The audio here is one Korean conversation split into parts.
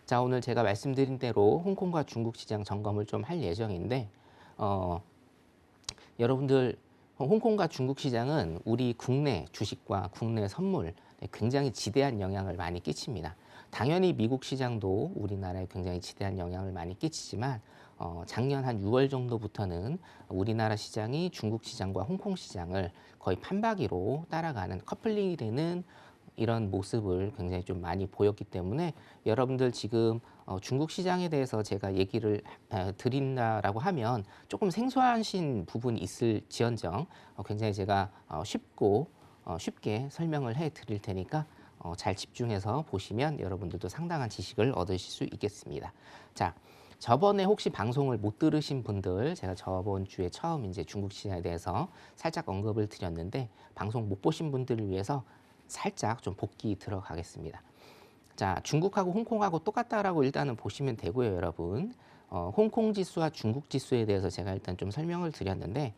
자, 오늘 제가 말씀드린 대로 홍콩과 중국 시장 점검을 좀 할 예정인데, 어, 여러분들 홍콩과 중국 시장은 우리 국내 주식과 국내 선물 굉장히 지대한 영향을 많이 끼칩니다. 당연히 미국 시장도 우리나라에 굉장히 지대한 영향을 많이 끼치지만 작년 한 6월 정도부터는 우리나라 시장이 중국 시장과 홍콩 시장을 거의 판박이로 따라가는 커플링이 되는 이런 모습을 굉장히 좀 많이 보였기 때문에 여러분들 지금 중국 시장에 대해서 제가 얘기를 드린다라고 하면 조금 생소하신 부분이 있을지언정 굉장히 제가 쉽게 설명을 해 드릴 테니까 잘 집중해서 보시면 여러분들도 상당한 지식을 얻으실 수 있겠습니다. 자, 저번에 혹시 방송을 못 들으신 분들, 제가 저번 주에 처음 이제 중국 시장에 대해서 살짝 언급을 드렸는데 방송 못 보신 분들을 위해서 살짝 좀 복기 들어가겠습니다. 자, 중국하고 홍콩하고 똑같다라고 일단은 보시면 되고요, 여러분. 홍콩 지수와 중국 지수에 대해서 제가 일단 좀 설명을 드렸는데,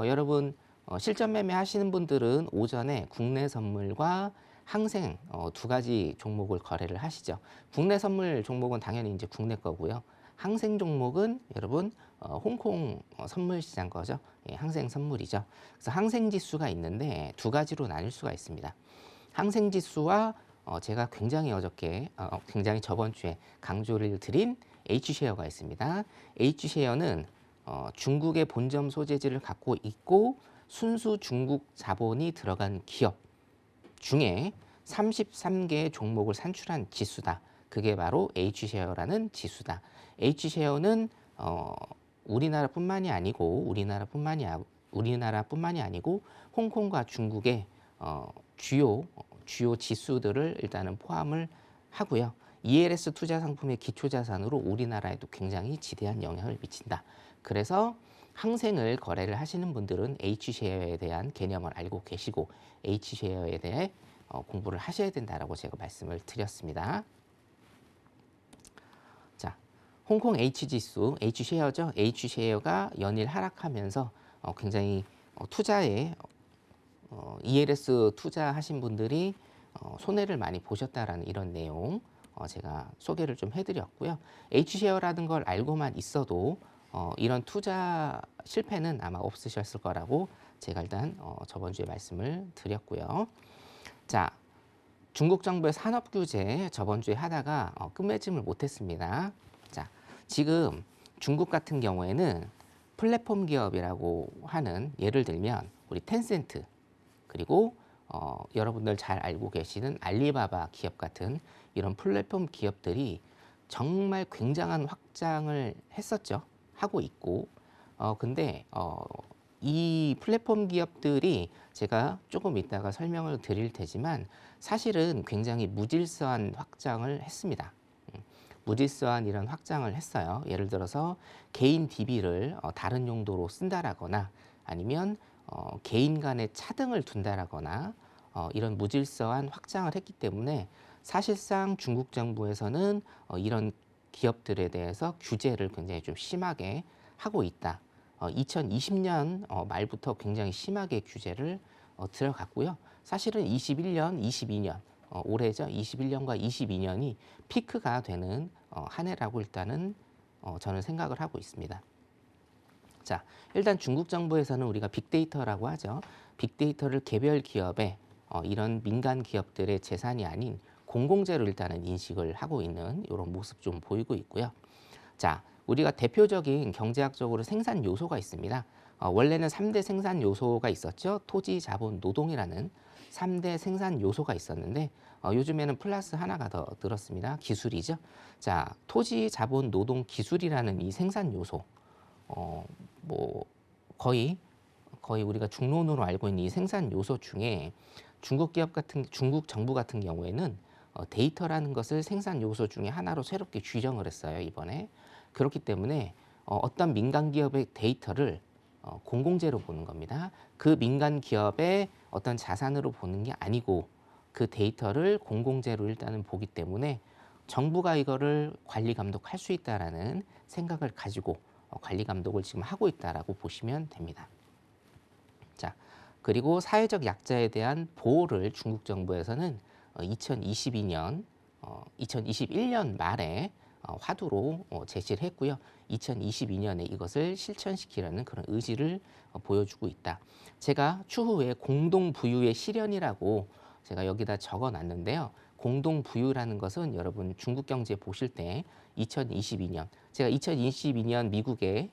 여러분 실전 매매 하시는 분들은 오전에 국내 선물과 항생 두 가지 종목을 거래를 하시죠. 국내 선물 종목은 당연히 이제 국내 거고요. 항생 종목은 여러분 홍콩 선물 시장 거죠. 예, 항생 선물이죠. 그래서 항생 지수가 있는데 두 가지로 나뉠 수가 있습니다. 항생 지수와 제가 굉장히 굉장히 저번 주에 강조를 드린 H쉐어가 있습니다. H쉐어는 중국의 본점 소재지를 갖고 있고 순수 중국 자본이 들어간 기업 중에 33개의 종목을 산출한 지수다. 그게 바로 H쉐어라는 지수다. H쉐어는 우리나라뿐만이 아니고 홍콩과 중국의 주요 지수들을 일단은 포함을 하고요. ELS 투자 상품의 기초 자산으로 우리나라에도 굉장히 지대한 영향을 미친다. 그래서 항생을 거래를 하시는 분들은 H쉐어에 대한 개념을 알고 계시고 H쉐어에 대해 공부를 하셔야 된다라고 제가 말씀을 드렸습니다. 자, 홍콩 H지수, H쉐어죠. H쉐어가 연일 하락하면서 굉장히 투자에 ELS 투자하신 분들이 손해를 많이 보셨다라는 이런 내용 제가 소개를 좀 해드렸고요. H쉐어라는 걸 알고만 있어도 이런 투자 실패는 아마 없으셨을 거라고 제가 일단 저번 주에 말씀을 드렸고요. 자, 중국 정부의 산업 규제 저번 주에 하다가 끝맺음을 못했습니다. 자, 지금 중국 같은 경우에는 플랫폼 기업이라고 하는 예를 들면 우리 텐센트 그리고 여러분들 잘 알고 계시는 알리바바 기업 같은 이런 플랫폼 기업들이 정말 굉장한 확장을 했었죠. 하고 있고 근데 이 플랫폼 기업들이 제가 조금 이따가 설명을 드릴 테지만 사실은 굉장히 무질서한 확장을 했습니다. 무질서한 이런 확장을 했어요. 예를 들어서 개인 DB를 다른 용도로 쓴다라거나 아니면 개인 간의 차등을 둔다라거나 이런 무질서한 확장을 했기 때문에 사실상 중국 정부에서는 이런 기업들에 대해서 규제를 굉장히 좀 심하게 하고 있다. 2020년 말부터 굉장히 심하게 규제를 들어갔고요. 사실은 21년, 22년 올해죠. 21년과 22년이 피크가 되는 한 해라고 일단은 저는 생각을 하고 있습니다. 자, 일단 중국 정부에서는 우리가 빅데이터라고 하죠. 빅데이터를 개별 기업의 이런 민간 기업들의 재산이 아닌 공공재로 일단은 인식을 하고 있는 이런 모습 좀 보이고 있고요. 자, 우리가 대표적인 경제학적으로 생산 요소가 있습니다. 원래는 3대 생산 요소가 있었죠. 토지, 자본, 노동이라는 3대 생산 요소가 있었는데 요즘에는 플러스 하나가 더 늘었습니다. 기술이죠. 자, 토지, 자본, 노동, 기술이라는 이 생산 요소 뭐 거의 우리가 중론으로 알고 있는 이 생산 요소 중에 중국 정부 같은 경우에는 데이터라는 것을 생산 요소 중에 하나로 새롭게 규정을 했어요, 이번에. 그렇기 때문에 어떤 민간 기업의 데이터를 공공재로 보는 겁니다. 그 민간 기업의 어떤 자산으로 보는 게 아니고 그 데이터를 공공재로 일단은 보기 때문에 정부가 이거를 관리 감독할 수 있다라는 생각을 가지고 관리 감독을 지금 하고 있다라고 보시면 됩니다. 자, 그리고 사회적 약자에 대한 보호를 중국 정부에서는 2022년 2021년 말에 화두로 제시를 했고요. 2022년에 이것을 실천시키려는 그런 의지를 보여주고 있다. 제가 추후에 공동부유의 실현이라고 제가 여기다 적어놨는데요. 공동부유라는 것은 여러분 중국 경제 보실 때 2022년, 제가 2022년 미국의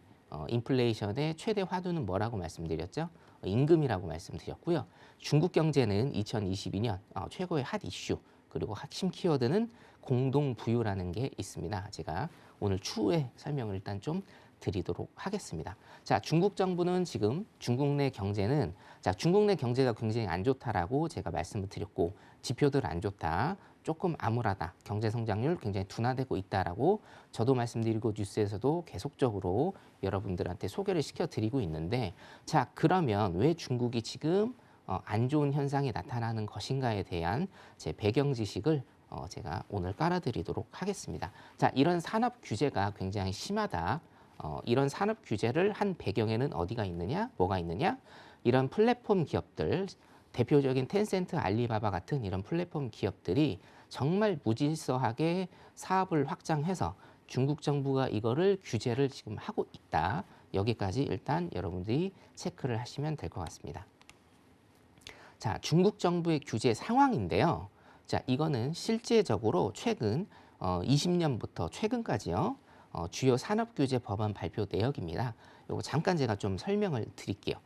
인플레이션의 최대 화두는 뭐라고 말씀드렸죠? 임금이라고 말씀드렸고요. 중국 경제는 2022년 최고의 핫 이슈, 그리고 핵심 키워드는 공동부유라는 게 있습니다. 제가 오늘 추후에 설명을 일단 좀 드리도록 하겠습니다. 자, 중국 정부는 지금 중국 내 경제는, 자, 중국 내 경제가 굉장히 안 좋다라고 제가 말씀을 드렸고, 지표들 안 좋다, 조금 암울하다, 경제 성장률 굉장히 둔화되고 있다라고 저도 말씀드리고 뉴스에서도 계속적으로 여러분들한테 소개를 시켜드리고 있는데, 자, 그러면 왜 중국이 지금 안 좋은 현상이 나타나는 것인가에 대한 제 배경 지식을 제가 오늘 깔아드리도록 하겠습니다. 자, 이런 산업 규제가 굉장히 심하다. 이런 산업 규제를 한 배경에는 어디가 있느냐, 뭐가 있느냐? 이런 플랫폼 기업들, 대표적인 텐센트, 알리바바 같은 이런 플랫폼 기업들이 정말 무질서하게 사업을 확장해서 중국 정부가 이거를 규제를 지금 하고 있다. 여기까지 일단 여러분들이 체크를 하시면 될 것 같습니다. 자, 중국 정부의 규제 상황인데요. 자, 이거는 실제적으로 최근 20년부터 최근까지요. 주요 산업규제 법안 발표 내역입니다. 이거 잠깐 제가 좀 설명을 드릴게요.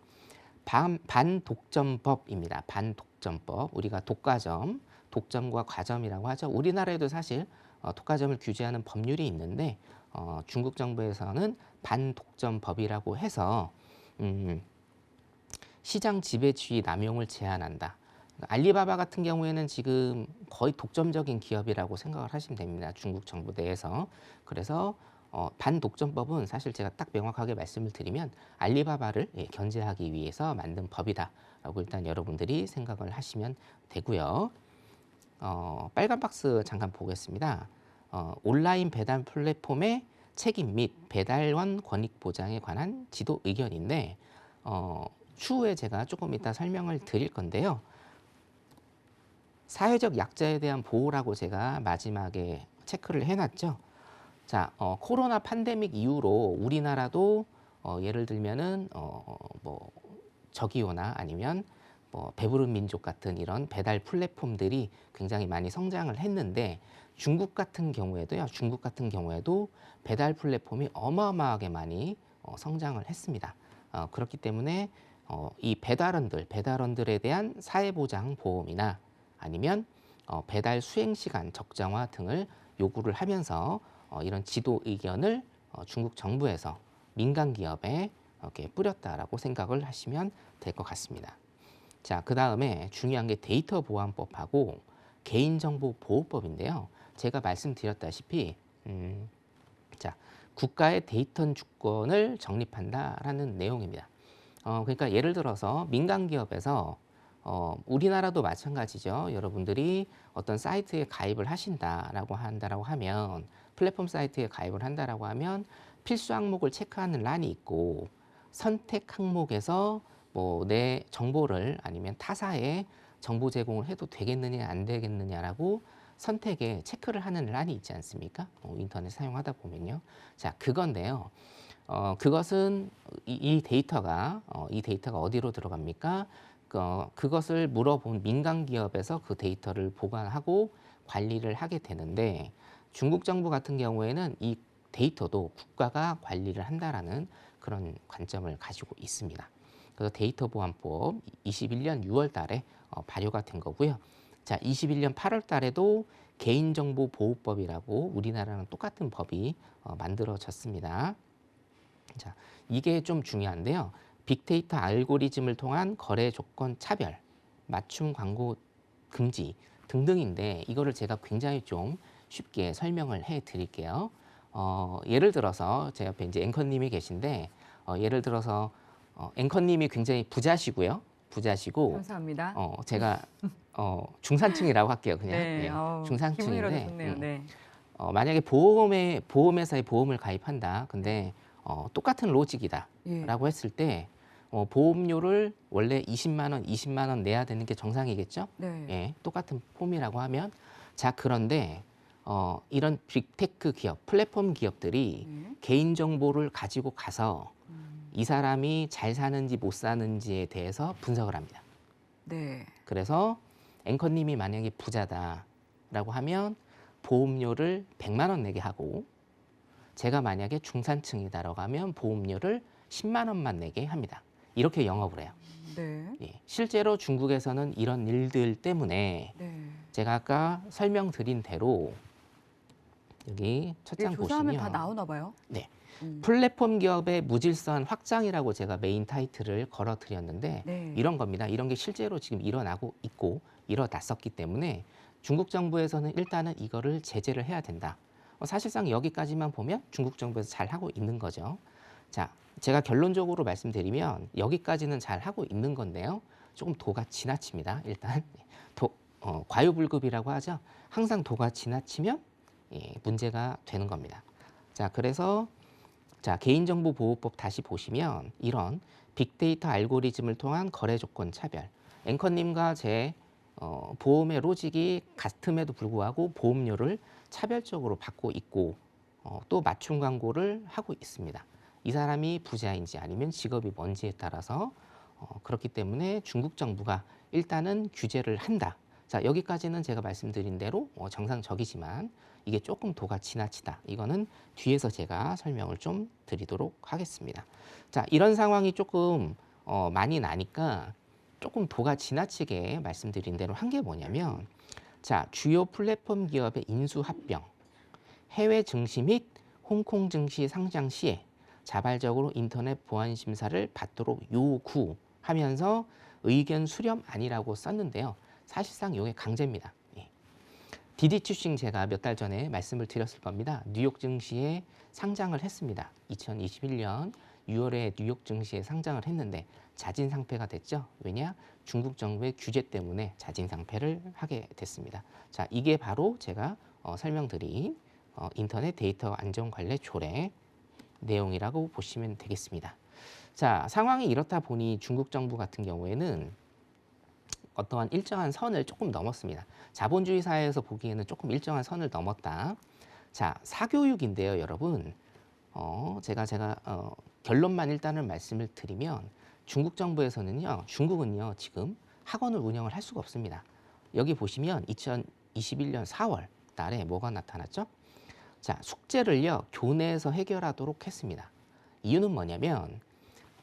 반독점법입니다. 반독점법. 우리가 독과점, 독점과 과점이라고 하죠. 우리나라에도 사실 독과점을 규제하는 법률이 있는데 중국 정부에서는 반독점법이라고 해서 시장 지배주의 남용을 제한한다. 알리바바 같은 경우에는 지금 거의 독점적인 기업이라고 생각을 하시면 됩니다. 중국 정부 내에서. 그래서 반독점법은 사실 제가 딱 명확하게 말씀을 드리면 알리바바를 견제하기 위해서 만든 법이다라고 일단 여러분들이 생각을 하시면 되고요. 빨간 박스 잠깐 보겠습니다. 온라인 배달 플랫폼의 책임 및 배달원 권익 보장에 관한 지도 의견인데 추후에 제가 조금 이따 설명을 드릴 건데요. 사회적 약자에 대한 보호라고 제가 마지막에 체크를 해놨죠. 자, 코로나 팬데믹 이후로 우리나라도 예를 들면은 뭐 저기요나 아니면 뭐 배부른 민족 같은 이런 배달 플랫폼들이 굉장히 많이 성장을 했는데 중국 같은 경우에도요. 중국 같은 경우에도 배달 플랫폼이 어마어마하게 많이 성장을 했습니다. 그렇기 때문에 이 배달원들에 대한 사회보장 보험이나 아니면 배달 수행 시간 적정화 등을 요구를 하면서 이런 지도 의견을 중국 정부에서 민간 기업에 이렇게 뿌렸다라고 생각을 하시면 될 것 같습니다. 자, 그 다음에 중요한 게 데이터 보안법하고 개인정보 보호법인데요. 제가 말씀드렸다시피 자, 국가의 데이터 주권을 정립한다라는 내용입니다. 그러니까 예를 들어서 민간 기업에서 우리나라도 마찬가지죠. 여러분들이 어떤 사이트에 가입을 하신다라고 하면 플랫폼 사이트에 가입을 한다라고 하면 필수 항목을 체크하는 란이 있고 선택 항목에서 뭐 내 정보를 아니면 타사에 정보 제공을 해도 되겠느냐 안 되겠느냐라고 선택에 체크를 하는 란이 있지 않습니까? 인터넷 사용하다 보면요. 자, 그건데요. 그것은 이 데이터가 어디로 들어갑니까? 그것을 물어본 민간 기업에서 그 데이터를 보관하고 관리를 하게 되는데 중국 정부 같은 경우에는 이 데이터도 국가가 관리를 한다라는 그런 관점을 가지고 있습니다. 그래서 데이터 보안법 21년 6월 달에 발효가 된 거고요. 자, 21년 8월 달에도 개인정보 보호법이라고 우리나라랑 똑같은 법이 만들어졌습니다. 자, 이게 좀 중요한데요. 빅데이터 알고리즘을 통한 거래 조건 차별, 맞춤 광고 금지 등등인데 이거를 제가 굉장히 좀 쉽게 설명을 해 드릴게요. 예를 들어서 제 옆에 이제 앵커님이 계신데 예를 들어서 앵커님이 굉장히 부자시고요. 부자시고 감사합니다. 제가 중산층이라고 할게요. 그냥 네, 예, 기분이라도 중산층인데 좋네요. 네. 만약에 보험회사에 보험을 가입한다. 근데 똑같은 예. 로직이다라고 했을 때 보험료를 원래 20만 원 내야 되는 게 정상이겠죠? 네. 예, 똑같은 폼이라고 하면 자, 그런데 이런 빅테크 기업, 플랫폼 기업들이 네. 개인 정보를 가지고 가서 이 사람이 잘 사는지 못 사는지에 대해서 분석을 합니다. 네. 그래서 앵커님이 만약에 부자다라고 하면 보험료를 100만 원 내게 하고, 제가 만약에 중산층이다라고 하면 보험료를 10만 원만 내게 합니다. 이렇게 영업을 해요. 네. 예, 실제로 중국에서는 이런 일들 때문에 네. 제가 아까 설명드린 대로 여기 첫 예, 장 조사하면 다 보시면, 나오나 봐요. 네, 음. 플랫폼 기업의 무질서한 확장이라고 제가 메인 타이틀을 걸어드렸는데 네. 이런 겁니다. 이런 게 실제로 지금 일어나고 있고 일어났었기 때문에 중국 정부에서는 일단은 이거를 제재를 해야 된다. 사실상 여기까지만 보면 중국 정부에서 잘 하고 있는 거죠. 자, 제가 결론적으로 말씀드리면 여기까지는 잘 하고 있는 건데요. 조금 도가 지나칩니다. 일단 과유불급이라고 하죠. 항상 도가 지나치면 문제가 되는 겁니다. 자, 그래서 개인정보보호법 다시 보시면 이런 빅데이터 알고리즘을 통한 거래 조건 차별. 앵커님과 제 보험의 로직이 같음에도 불구하고 보험료를 차별적으로 받고 있고 또 맞춤 광고를 하고 있습니다. 이 사람이 부자인지 아니면 직업이 뭔지에 따라서 그렇기 때문에 중국 정부가 일단은 규제를 한다. 자, 여기까지는 제가 말씀드린 대로 정상적이지만 이게 조금 도가 지나치다. 이거는 뒤에서 제가 설명을 좀 드리도록 하겠습니다. 자, 이런 상황이 조금 많이 나니까 조금 도가 지나치게 말씀드린 대로 한 게 뭐냐면, 자, 주요 플랫폼 기업의 인수 합병, 해외 증시 및 홍콩 증시 상장 시에 자발적으로 인터넷 보안 심사를 받도록 요구하면서 의견 수렴안이라고 썼는데요. 사실상 이게 강제입니다. 예. 디디추싱 제가 몇 달 전에 말씀을 드렸을 겁니다. 뉴욕 증시에 상장을 했습니다. 2021년 6월에 뉴욕 증시에 상장을 했는데 자진 상폐가 됐죠. 왜냐? 중국 정부의 규제 때문에 자진 상폐를 하게 됐습니다. 자, 이게 바로 제가 설명드린 인터넷 데이터 안전 관리 조례 내용이라고 보시면 되겠습니다. 자, 상황이 이렇다 보니 중국 정부 같은 경우에는 어떠한 일정한 선을 조금 넘었습니다. 자본주의 사회에서 보기에는 조금 일정한 선을 넘었다. 자, 사교육인데요, 여러분. 제가 결론만 일단은 말씀을 드리면 중국 정부에서는요, 중국은요, 지금 학원을 운영을 할 수가 없습니다. 여기 보시면 2021년 4월 달에 뭐가 나타났죠? 자, 숙제를요, 교내에서 해결하도록 했습니다. 이유는 뭐냐면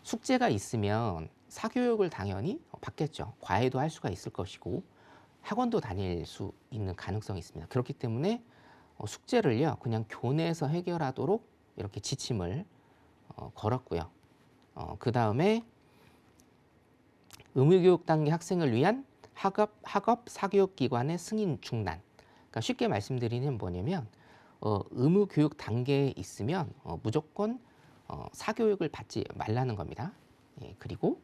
숙제가 있으면 사교육을 당연히 받겠죠. 과외도 할 수가 있을 것이고 학원도 다닐 수 있는 가능성이 있습니다. 그렇기 때문에 숙제를요, 그냥 교내에서 해결하도록 이렇게 지침을 걸었고요. 그 다음에 의무교육 단계 학생을 위한 학업 사교육 기관의 승인 중단. 그러니까 쉽게 말씀드리면 뭐냐면 의무교육 단계에 있으면 무조건 사교육을 받지 말라는 겁니다. 예, 그리고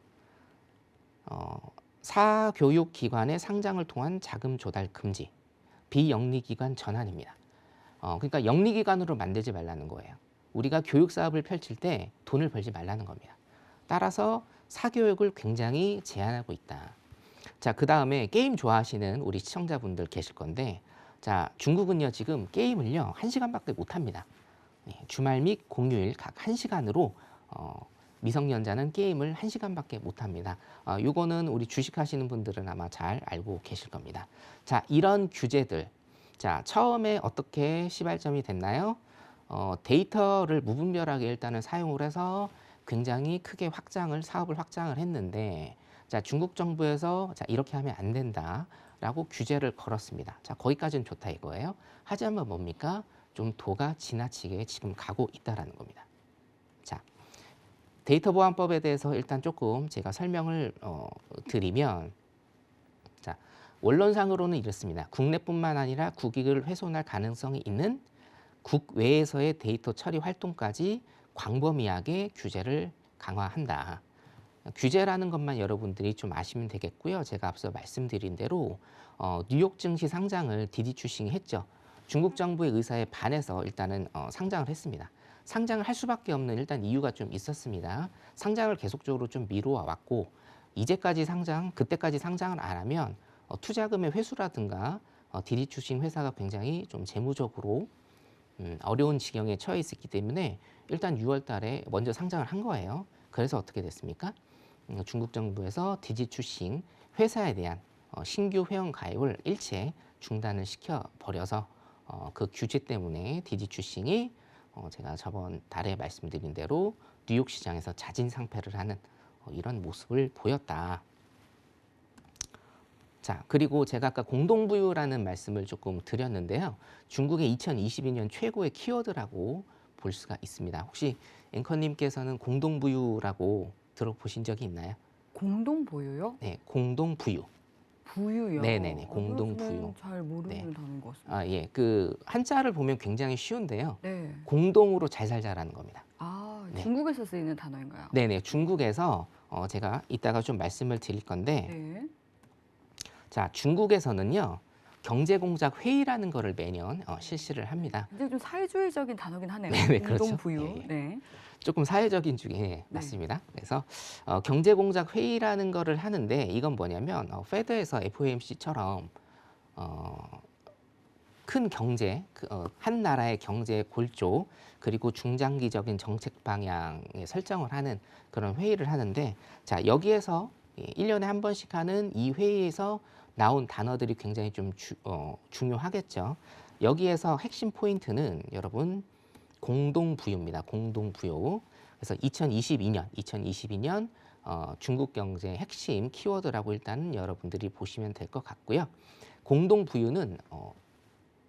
사교육 기관의 상장을 통한 자금 조달 금지, 비영리기관 전환입니다. 그러니까 영리기관으로 만들지 말라는 거예요. 우리가 교육 사업을 펼칠 때 돈을 벌지 말라는 겁니다. 따라서 사교육을 굉장히 제한하고 있다. 자, 그 다음에 게임 좋아하시는 우리 시청자분들 계실 건데, 자, 중국은요, 지금 게임을요, 1시간밖에 못 합니다. 주말 및 공휴일 각 1시간으로 미성년자는 게임을 1시간밖에 못 합니다. 요거는 우리 주식하시는 분들은 아마 잘 알고 계실 겁니다. 자, 이런 규제들. 자, 처음에 어떻게 시발점이 됐나요? 데이터를 무분별하게 일단은 사용을 해서 굉장히 크게 사업을 확장을 했는데, 자, 중국 정부에서 자, 이렇게 하면 안 된다라고 규제를 걸었습니다. 자, 거기까지는 좋다 이거예요. 하지만 뭡니까? 좀 도가 지나치게 지금 가고 있다라는 겁니다. 자, 데이터 보안법에 대해서 일단 조금 제가 설명을 드리면, 자, 원론상으로는 이렇습니다. 국내뿐만 아니라 국익을 훼손할 가능성이 있는 국외에서의 데이터 처리 활동까지 광범위하게 규제를 강화한다. 규제라는 것만 여러분들이 좀 아시면 되겠고요. 제가 앞서 말씀드린 대로 뉴욕 증시 상장을 디디추싱이 했죠. 중국 정부의 의사에 반해서 일단은 상장을 했습니다. 상장을 할 수밖에 없는 일단 이유가 좀 있었습니다. 상장을 계속적으로 좀 미루어 왔고, 이제까지 그때까지 상장을 안 하면 투자금의 회수라든가 디디추싱 회사가 굉장히 좀 재무적으로 어려운 지경에 처해 있었기 때문에 일단 6월 달에 먼저 상장을 한 거예요. 그래서 어떻게 됐습니까? 중국 정부에서 디지추싱 회사에 대한 신규 회원 가입을 일체 중단을 시켜 버려서 그 규제 때문에 디지추싱이 제가 저번 달에 말씀드린 대로 뉴욕 시장에서 자진 상패를 하는 이런 모습을 보였다. 자, 그리고 제가 아까 공동부유라는 말씀을 조금 드렸는데요. 중국의 2022년 최고의 키워드라고 볼 수가 있습니다. 혹시 앵커님께서는 공동부유라고 들어보신 적이 있나요? 공동 보유요? 네, 공동부유. 부유요. 네네네, 아, 공동부유. 저는 잘 모르는 네. 단어인 것 같습니다. 아, 예, 그 한자를 보면 굉장히 쉬운데요. 네. 공동으로 잘 살자라는 겁니다. 아, 네. 중국에서 쓰이는 단어인가요? 네네, 중국에서 제가 이따가 좀 말씀을 드릴 건데, 네. 자, 중국에서는요, 경제공작 회의라는 거를 매년 실시를 합니다. 굉장히 좀 사회주의적인 단어긴 하네요. 네네, 공동 그렇죠. 부유. 예, 예. 네. 조금 사회적인 중에 맞습니다. 그래서 경제공작 회의라는 거를 하는데 이건 뭐냐면 페드에서 FOMC처럼 큰 경제, 한 나라의 경제 골조 그리고 중장기적인 정책 방향에 설정을 하는 그런 회의를 하는데 자 여기에서 1년에 한 번씩 하는 이 회의에서 나온 단어들이 굉장히 좀 중요하겠죠. 여기에서 핵심 포인트는 여러분 공동부유입니다. 공동부유. 그래서 2022년 중국 경제의 핵심 키워드라고 일단 여러분들이 보시면 될 것 같고요. 공동부유는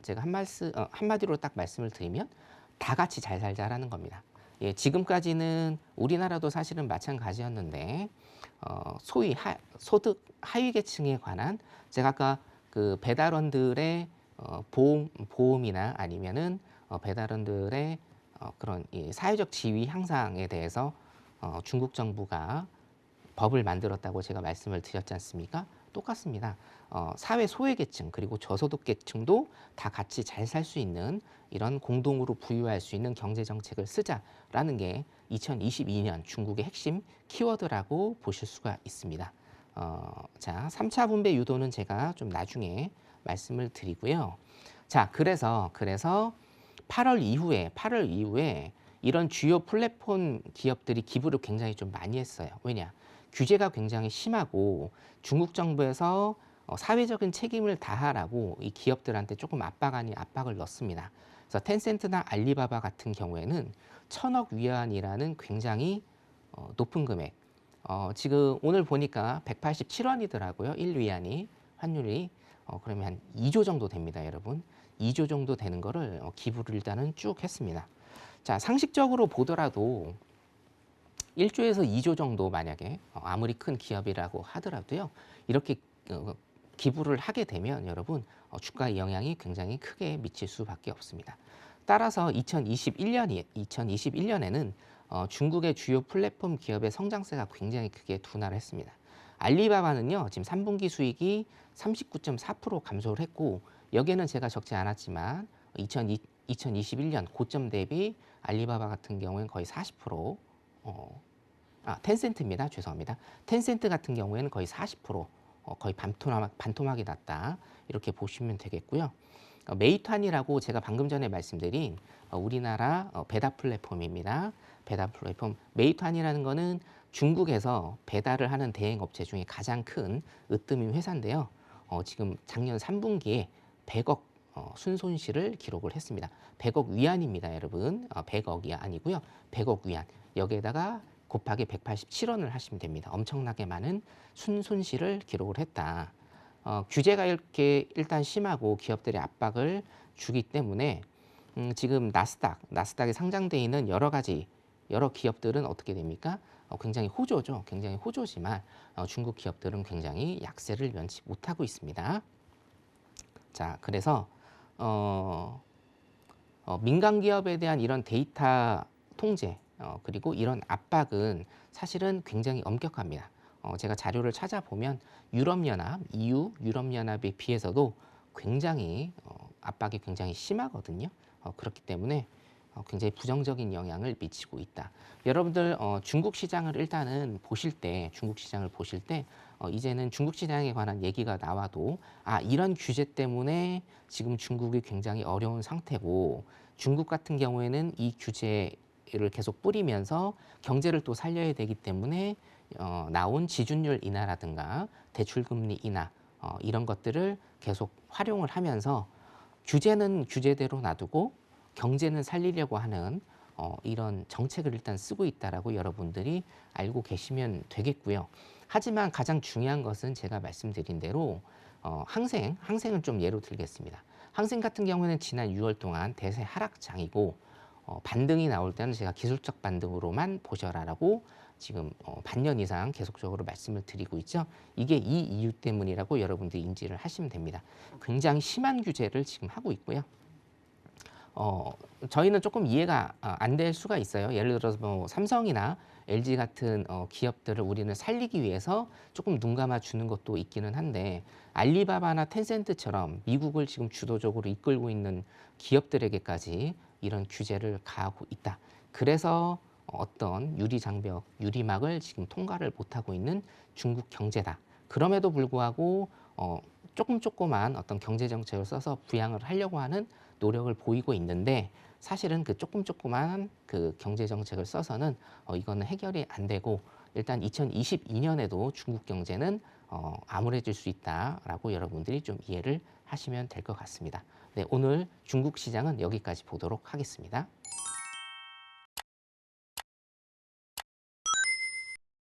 제가 한마디로 딱 말씀을 드리면 다 같이 잘 살자라는 겁니다. 예, 지금까지는 우리나라도 사실은 마찬가지였는데 소위 소득 하위 계층에 관한 제가 아까 그 배달원들의 보험이나 아니면은 배달원들의 그런 이 사회적 지위 향상에 대해서 중국 정부가 법을 만들었다고 제가 말씀을 드렸지 않습니까? 똑같습니다. 사회 소외계층 그리고 저소득계층도 다 같이 잘 살 수 있는 이런 공동으로 부유할 수 있는 경제정책을 쓰자라는 게 2022년 중국의 핵심 키워드라고 보실 수가 있습니다. 자, 3차 분배 유도는 제가 좀 나중에 말씀을 드리고요. 자, 그래서 8월 이후에 이런 주요 플랫폼 기업들이 기부를 굉장히 좀 많이 했어요. 왜냐? 규제가 굉장히 심하고 중국 정부에서 사회적인 책임을 다하라고 이 기업들한테 조금 압박 아닌 압박을 넣습니다. 그래서 텐센트나 알리바바 같은 경우에는 1,000억 위안이라는 굉장히 높은 금액. 지금 오늘 보니까 187원이더라고요. 1위안이 환율이 그러면 한 2조 정도 됩니다, 여러분. 2조 정도 되는 거를 기부를 일단은 쭉 했습니다. 자, 상식적으로 보더라도 1조에서 2조 정도 만약에 아무리 큰 기업이라고 하더라도요. 이렇게 기부를 하게 되면 여러분 주가에 영향이 굉장히 크게 미칠 수밖에 없습니다. 따라서 2021년에는 중국의 주요 플랫폼 기업의 성장세가 굉장히 크게 둔화를 했습니다. 알리바바는요. 지금 3분기 수익이 39.4% 감소를 했고 여기에는 제가 적지 않았지만 2021년 고점 대비 알리바바 같은 경우에는 거의 40% 텐센트입니다. 죄송합니다. 텐센트 같은 경우에는 거의 40% 거의 반토막이 났다. 이렇게 보시면 되겠고요. 메이투안이라고 제가 방금 전에 말씀드린 우리나라 배달 플랫폼입니다. 배달 플랫폼 메이투안이라는 거는 중국에서 배달을 하는 대행 업체 중에 가장 큰 으뜸인 회사인데요. 지금 작년 3분기에 100억 순손실을 기록을 했습니다. 100억 위안입니다, 여러분. 100억이 아니고요. 100억 위안. 여기에다가 곱하기 187원을 하시면 됩니다. 엄청나게 많은 순손실을 기록을 했다. 규제가 이렇게 일단 심하고 기업들의 압박을 주기 때문에 지금 나스닥에 상장돼 있는 여러 기업들은 어떻게 됩니까? 굉장히 호조죠. 굉장히 호조지만 중국 기업들은 굉장히 약세를 면치 못하고 있습니다. 자, 그래서 민간 기업에 대한 이런 데이터 통제 그리고 이런 압박은 사실은 굉장히 엄격합니다. 제가 자료를 찾아보면 유럽연합, EU 유럽연합에 비해서도 굉장히 압박이 굉장히 심하거든요. 그렇기 때문에 굉장히 부정적인 영향을 미치고 있다. 여러분들 중국 시장을 일단은 보실 때 중국 시장을 보실 때 이제는 중국 시장에 관한 얘기가 나와도 이런 규제 때문에 지금 중국이 굉장히 어려운 상태고 중국 같은 경우에는 이 규제를 계속 뿌리면서 경제를 또 살려야 되기 때문에 나온 지준율 인하라든가 대출금리 인하 이런 것들을 계속 활용을 하면서 규제는 규제대로 놔두고 경제는 살리려고 하는 이런 정책을 일단 쓰고 있다라고 여러분들이 알고 계시면 되겠고요. 하지만 가장 중요한 것은 제가 말씀드린 대로 항생을 좀 예로 들겠습니다. 항생 같은 경우는 지난 6월 동안 대세 하락장이고 반등이 나올 때는 제가 기술적 반등으로만 보셔라라고 지금 반년 이상 계속적으로 말씀을 드리고 있죠. 이게 이 이유 때문이라고 여러분들이 인지를 하시면 됩니다. 굉장히 심한 규제를 지금 하고 있고요. 저희는 조금 이해가 안 될 수가 있어요. 예를 들어서 뭐 삼성이나 LG 같은 기업들을 우리는 살리기 위해서 조금 눈 감아 주는 것도 있기는 한데 알리바바나 텐센트처럼 미국을 지금 주도적으로 이끌고 있는 기업들에게까지 이런 규제를 가하고 있다. 그래서 어떤 유리장벽, 유리막을 지금 통과를 못하고 있는 중국 경제다. 그럼에도 불구하고 조그만 어떤 경제 정책을 써서 부양을 하려고 하는 노력을 보이고 있는데 사실은 그 조그만 그 경제 정책을 써서는 이거는 해결이 안 되고 일단 2022년에도 중국 경제는 암울해질 수 있다라고 여러분들이 좀 이해를 하시면 될 것 같습니다. 네, 오늘 중국 시장은 여기까지 보도록 하겠습니다.